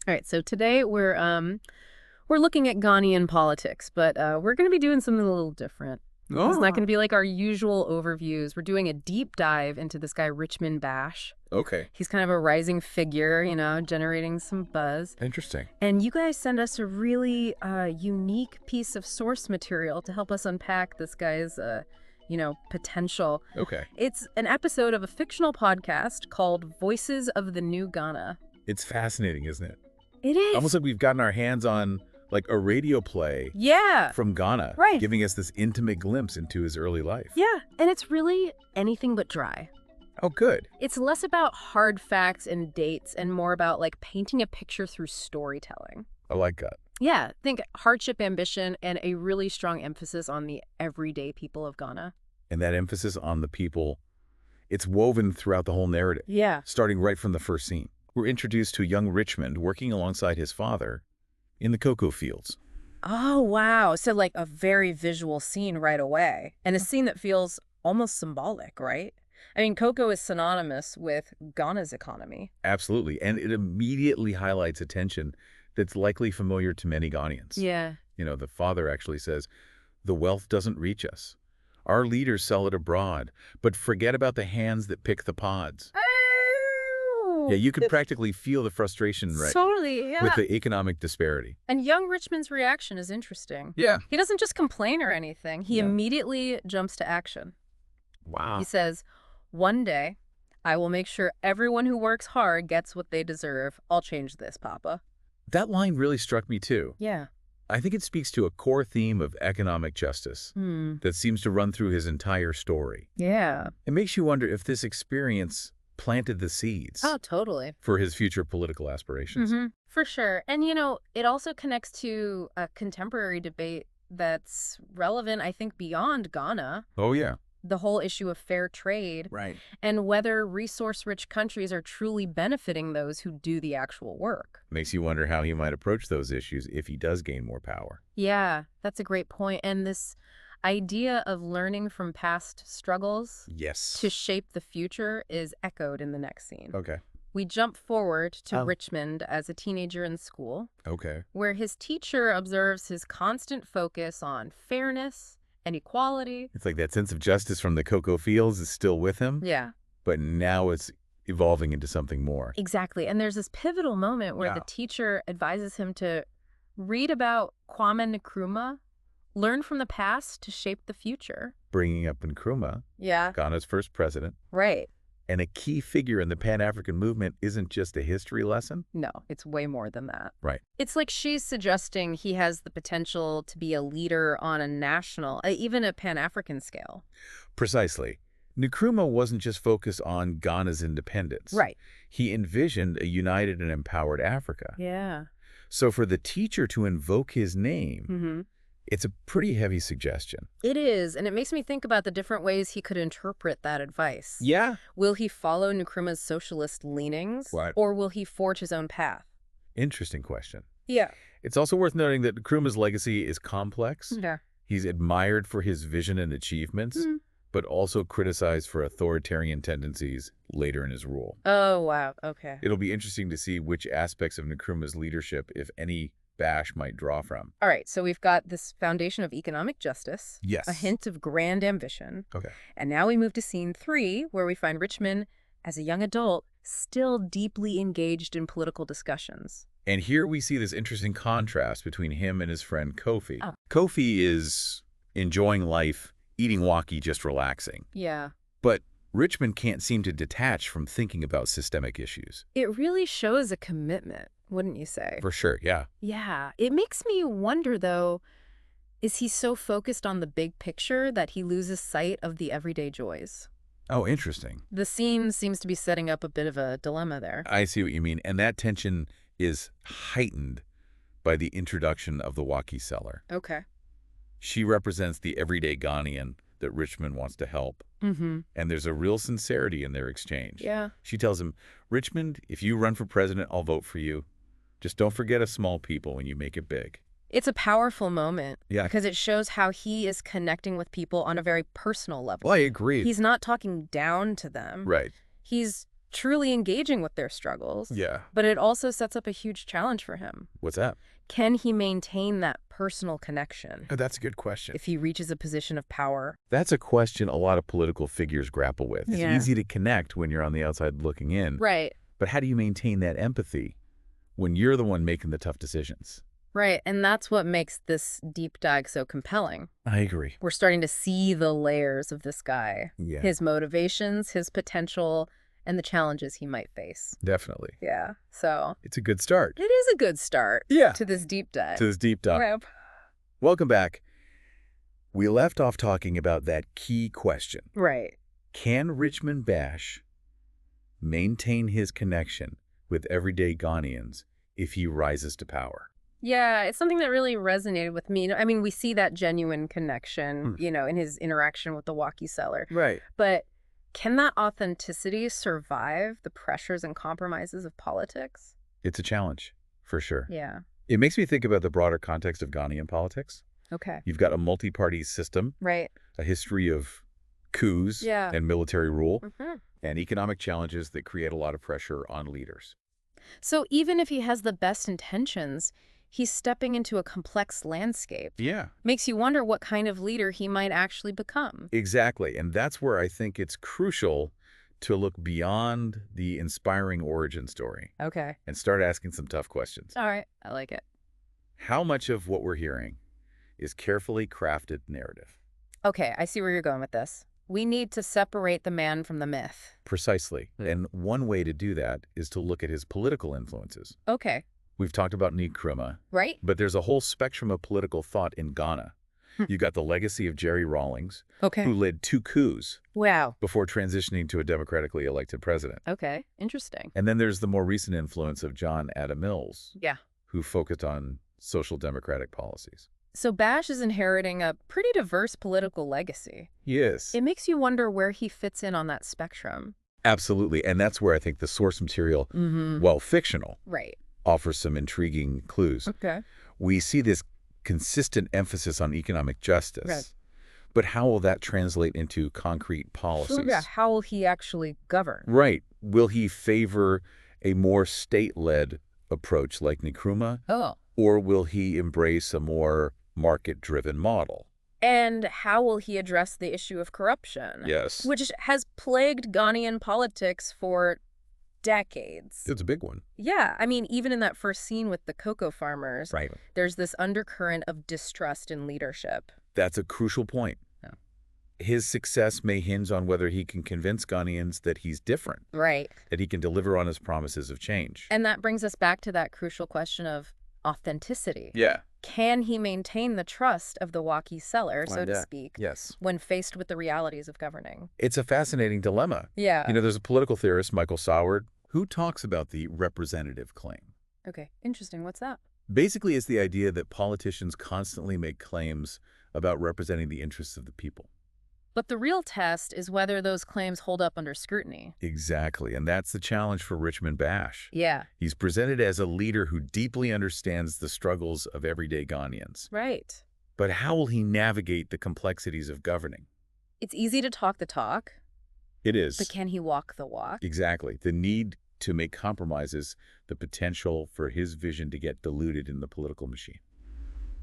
All right, so today we're looking at Ghanaian politics, but we're going to be doing something a little different. It's not going to be like our usual overviews. We're doing a deep dive into this guy, Richmond Bash. Okay. He's kind of a rising figure, generating some buzz. Interesting. And you guys send us a really unique piece of source material to help us unpack this guy's, potential. Okay. It's an episode of a fictional podcast called Voices of the New Ghana. It's fascinating, isn't it? It is. Almost like we've gotten our hands on like a radio play from Ghana, right, giving us this intimate glimpse into his early life. Yeah, and it's really anything but dry. Oh, good. It's less about hard facts and dates and more about like painting a picture through storytelling. I like that. Yeah, think hardship, ambition, and a really strong emphasis on the everyday people of Ghana. And that emphasis on the people, it's woven throughout the whole narrative. Yeah. Starting right from the first scene. We're introduced to young Richmond working alongside his father in the cocoa fields. Oh, wow. So like a very visual scene right away. And a scene that feels almost symbolic, right? I mean, cocoa is synonymous with Ghana's economy. Absolutely. And it immediately highlights a tension that's likely familiar to many Ghanaians. Yeah. The father actually says, the wealth doesn't reach us. Our leaders sell it abroad, but forget about the hands that pick the pods. Yeah, you could practically feel the frustration, right? Totally, yeah. With the economic disparity. And young Richmond's reaction is interesting. Yeah. He doesn't just complain or anything. He immediately jumps to action. Wow. He says, one day, I will make sure everyone who works hard gets what they deserve. I'll change this, Papa. That line really struck me, too. Yeah. I think it speaks to a core theme of economic justice that seems to run through his entire story. Yeah. It makes you wonder if this experience planted the seeds. Oh, totally. For his future political aspirations. For sure. And, it also connects to a contemporary debate that's relevant, I think, beyond Ghana. Oh, yeah. The whole issue of fair trade. Right. And whether resource-rich countries are truly benefiting those who do the actual work. Makes you wonder how he might approach those issues if he does gain more power. Yeah, that's a great point. And this idea of learning from past struggles to shape the future is echoed in the next scene. Okay. We jump forward to Richmond as a teenager in school. Okay. Where his teacher observes his constant focus on fairness and equality. It's like that sense of justice from the cocoa fields is still with him. Yeah. But now it's evolving into something more. Exactly. And there's this pivotal moment where the teacher advises him to read about Kwame Nkrumah, learn from the past to shape the future. Bringing up Nkrumah, Ghana's first president. Right. And a key figure in the Pan-African movement isn't just a history lesson. No, it's way more than that. Right. It's like she's suggesting he has the potential to be a leader on a national, even a Pan-African scale. Precisely. Nkrumah wasn't just focused on Ghana's independence. Right. He envisioned a united and empowered Africa. Yeah. So for the teacher to invoke his name, it's a pretty heavy suggestion. It is, and it makes me think about the different ways he could interpret that advice. Yeah. Will he follow Nkrumah's socialist leanings, or will he forge his own path? Interesting question. Yeah. It's also worth noting that Nkrumah's legacy is complex. Yeah. He's admired for his vision and achievements, but also criticized for authoritarian tendencies later in his rule. Oh, wow. Okay. It'll be interesting to see which aspects of Nkrumah's leadership, if any, Bash might draw from. All right, so we've got this foundation of economic justice. Yes. A hint of grand ambition. Okay. And now we move to scene 3, where we find Richmond, as a young adult, still deeply engaged in political discussions. And here we see this interesting contrast between him and his friend Kofi. Kofi is enjoying life, eating waki, just relaxing. Yeah. But Richmond can't seem to detach from thinking about systemic issues. It really shows a commitment, wouldn't you say? For sure, yeah. Yeah. It makes me wonder, though, is he so focused on the big picture that he loses sight of the everyday joys? Oh, interesting. The scene seems to be setting up a bit of a dilemma there. I see what you mean. And that tension is heightened by the introduction of the waki seller. Okay. She represents the everyday Ghanaian that Richmond wants to help. And there's a real sincerity in their exchange. Yeah. She tells him, Richmond, if you run for president, I'll vote for you. Just don't forget us small people when you make it big. It's a powerful moment. Yeah. Because it shows how he is connecting with people on a very personal level. Well, I agree. He's not talking down to them. Right. He's truly engaging with their struggles. Yeah. But it also sets up a huge challenge for him. What's that? Can he maintain that personal connection Oh, that's a good question. if he reaches a position of power? That's a question a lot of political figures grapple with. It's Yeah. easy to connect when you're on the outside looking in. Right. But how do you maintain that empathy when you're the one making the tough decisions? Right. And that's what makes this deep dive so compelling. I agree. We're starting to see the layers of this guy, Yeah. his motivations, his potential, and the challenges he might face. Definitely. Yeah. So It's a good start. it is a good start Yeah. to this deep dive. To this deep dive. Yep. Welcome back. We left off talking about that key question. Right. Can Richmond Bash maintain his connection with everyday Ghanaians if he rises to power? Yeah, it's something that really resonated with me. I mean, we see that genuine connection, in his interaction with the walkie seller. Right. But can that authenticity survive the pressures and compromises of politics? It's a challenge, for sure. Yeah. It makes me think about the broader context of Ghanaian politics. Okay. You've got a multi-party system, Right. a history of coups Yeah. and military rule, Mm-hmm. and economic challenges that create a lot of pressure on leaders. So even if he has the best intentions, he's stepping into a complex landscape. Yeah. Makes you wonder what kind of leader he might actually become. Exactly. And that's where I think it's crucial to look beyond the inspiring origin story Okay. and start asking some tough questions. All right. I like it. How much of what we're hearing is carefully crafted narrative? Okay. I see where you're going with this. We need to separate the man from the myth. Precisely. And one way to do that is to look at his political influences. Okay. We've talked about Nkrumah, Right? but there's a whole spectrum of political thought in Ghana. You got the legacy of Jerry Rawlings, Okay. who led 2 coups Wow. before transitioning to a democratically elected president. Okay. Interesting. And then there's the more recent influence of John Adam Mills, Yeah. who focused on social democratic policies. So Bash is inheriting a pretty diverse political legacy. Yes. It makes you wonder where he fits in on that spectrum. Absolutely. And that's where I think the source material, Mm-hmm. while fictional, Right. offers some intriguing clues. Okay. We see this consistent emphasis on economic justice. Right. But how will that translate into concrete policies? Yeah. How will he actually govern? Right. Will he favor a more state-led approach like Nkrumah, Oh. or will he embrace a more market-driven model? And how will he address the issue of corruption? Yes. Which has plagued Ghanaian politics for decades. It's a big one. Yeah, I mean, even in that first scene with the cocoa farmers, Right. there's this undercurrent of distrust in leadership. That's a crucial point. Yeah. His success may hinge on whether he can convince Ghanaians that he's different, Right. that he can deliver on his promises of change. And that brings us back to that crucial question of authenticity. Yeah. Can he maintain the trust of the walkie seller, so to speak, Yes. when faced with the realities of governing? It's a fascinating dilemma. Yeah. There's a political theorist, Michael Soward, who talks about the representative claim. Okay, interesting. What's that? Basically, it's the idea that politicians constantly make claims about representing the interests of the people. But the real test is whether those claims hold up under scrutiny. Exactly, and that's the challenge for Richmond Bash. Yeah. He's presented as a leader who deeply understands the struggles of everyday Ghanaians. Right. But how will he navigate the complexities of governing? It's easy to talk the talk, It is. but can he walk the walk? Exactly. The need to make compromises, the potential for his vision to get diluted in the political machine.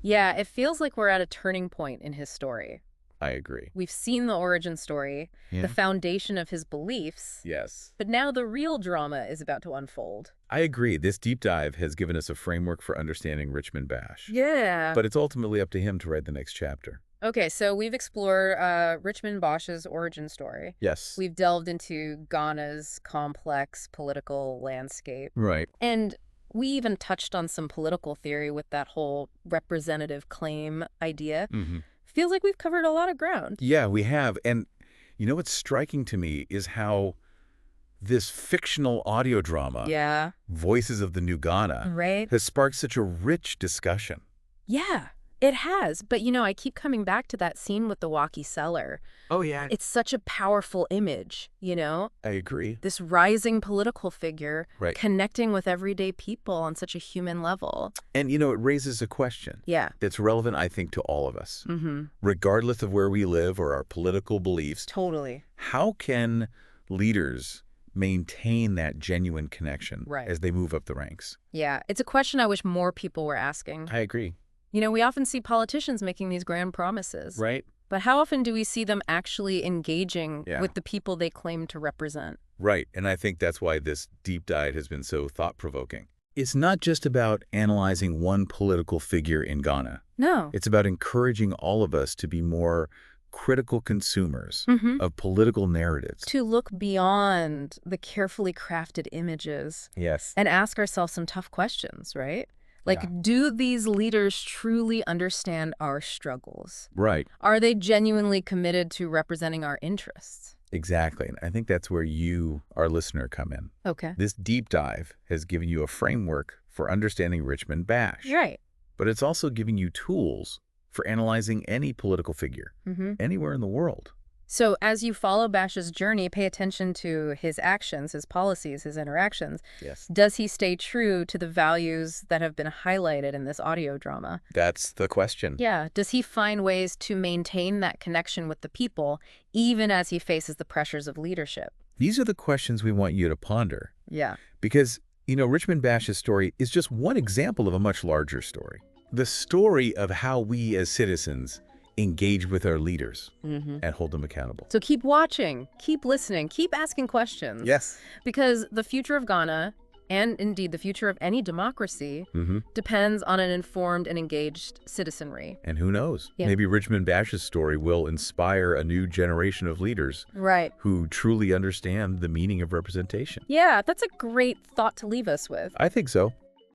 Yeah, it feels like we're at a turning point in his story. I agree. We've seen the origin story, Yeah. the foundation of his beliefs, Yes. but now the real drama is about to unfold. I agree. This deep dive has given us a framework for understanding Richmond Bash. Yeah. But it's ultimately up to him to write the next chapter. Okay, so we've explored Richmond Bash's origin story. Yes. We've delved into Ghana's complex political landscape. Right. And we even touched on some political theory with that whole representative claim idea. Mm-hmm. Feels like we've covered a lot of ground. Yeah, we have. And what's striking to me is how this fictional audio drama, Yeah. Voices of the New Ghana, Right? has sparked such a rich discussion. Yeah, it has. But, I keep coming back to that scene with the walkie seller. Oh, yeah. It's such a powerful image, I agree. This rising political figure Right. connecting with everyday people on such a human level. And, it raises a question Yeah. that's relevant, I think, to all of us. Mm-hmm. Regardless of where we live or our political beliefs, Totally. how can leaders maintain that genuine connection Right. as they move up the ranks? Yeah, it's a question I wish more people were asking. I agree. You know, we often see politicians making these grand promises. Right? But how often do we see them actually engaging Yeah. with the people they claim to represent? Right, and I think that's why this deep dive has been so thought-provoking. It's not just about analyzing one political figure in Ghana. No. It's about encouraging all of us to be more critical consumers of political narratives. To look beyond the carefully crafted images Yes. and ask ourselves some tough questions, right? Like, do these leaders truly understand our struggles? Right. Are they genuinely committed to representing our interests? Exactly. And I think that's where you, our listener, come in. Okay. This deep dive has given you a framework for understanding Richmond Bash. Right. But it's also giving you tools for analyzing any political figure anywhere in the world. So as you follow Bash's journey, pay attention to his actions, his policies, his interactions. Yes. Does he stay true to the values that have been highlighted in this audio drama? That's the question. Yeah. Does he find ways to maintain that connection with the people, even as he faces the pressures of leadership? These are the questions we want you to ponder. Yeah. Because, Richmond Bash's story is just one example of a much larger story. The story of how we as citizens engage with our leaders and hold them accountable. So keep watching, keep listening, keep asking questions. Yes. Because the future of Ghana, and indeed the future of any democracy, depends on an informed and engaged citizenry. And who knows? Yeah. Maybe Richmond Bash's story will inspire a new generation of leaders Right. who truly understand the meaning of representation. Yeah, that's a great thought to leave us with. I think so.